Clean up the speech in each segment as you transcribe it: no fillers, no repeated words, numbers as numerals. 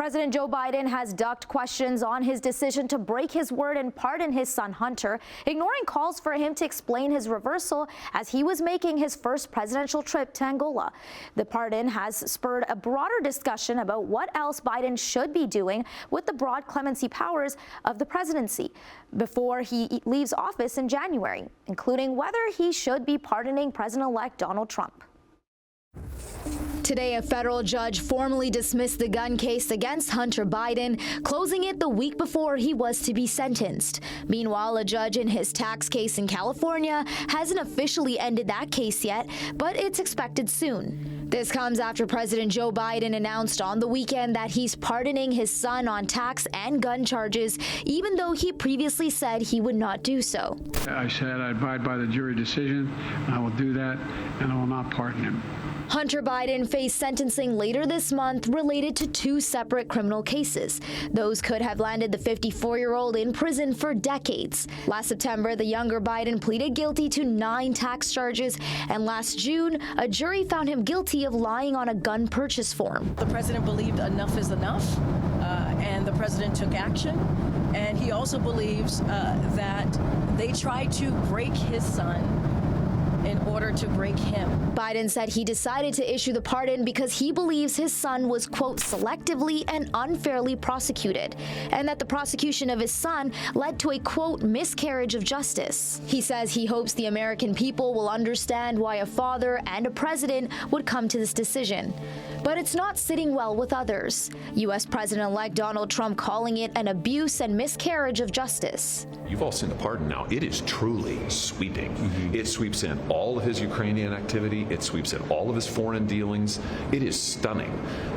President Joe Biden has ducked questions on his decision to break his word and pardon his son Hunter, ignoring calls for him to explain his reversal as he was making his first presidential trip to Angola. The pardon has spurred a broader discussion about what else Biden should be doing with the broad clemency powers of the presidency before he leaves office in January, including whether he should be pardoning President-elect Donald Trump. Today, a federal judge formally dismissed the gun case against Hunter Biden, closing it the week before he was to be sentenced. Meanwhile, a judge in his tax case in California hasn't officially ended that case yet, but it's expected soon. This comes after President Joe Biden announced on the weekend that he's pardoning his son on tax and gun charges, even though he previously said he would not do so. I said I abide by the jury decision, and I will do that, and I will not pardon him. Hunter Biden faced sentencing later this month related to two separate criminal cases. Those could have landed the 54-year-old in prison for decades. Last September, the younger Biden pleaded guilty to 9 tax charges, and last June, a jury found him guilty of lying on a gun purchase form. The president believed enough is enough, and the president took action. And he also believes that they tried to break his son in order to break him. Biden said he decided to issue the pardon because he believes his son was, quote, selectively and unfairly prosecuted, and that the prosecution of his son led to a, quote, miscarriage of justice. He says he hopes the American people will understand why a father and a president would come to this decision. But it's not sitting well with others. U.S. President-elect Donald Trump calling it an abuse and miscarriage of justice. You've all seen the pardon now. It is truly sweeping. It sweeps in all of his Ukrainian activity. It sweeps in all of his foreign dealings. It is stunning.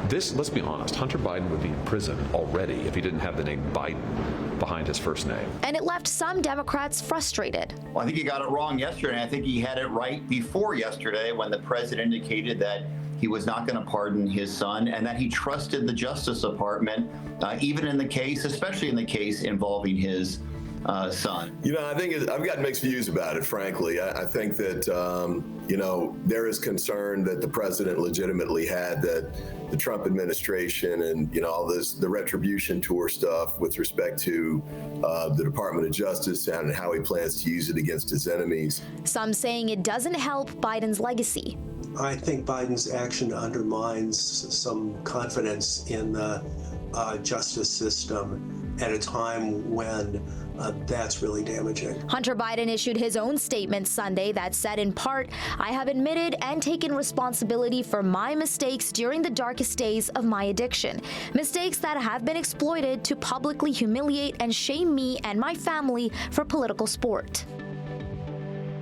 This, let's be honest, Hunter Biden would be in prison already if he didn't have the name Biden behind his first name. And it left some Democrats frustrated. Well, I think he got it wrong yesterday. I think he had it right before yesterday when the president indicated that he was not going to pardon his son and that he trusted the Justice Department, even in the case, especially in the case involving his son. You know, I think I've got mixed views about it, frankly. I think that, you know, there is concern that the president legitimately had that the Trump administration and, you know, all this, the retribution tour stuff with respect to the Department of Justice and how he plans to use it against his enemies. Some saying it doesn't help Biden's legacy. I think Biden's action undermines some confidence in the justice system at a time when that's really damaging. Hunter Biden issued his own statement Sunday that said in part, "I have admitted and taken responsibility for my mistakes during the darkest days of my addiction. Mistakes that have been exploited to publicly humiliate and shame me and my family for political sport."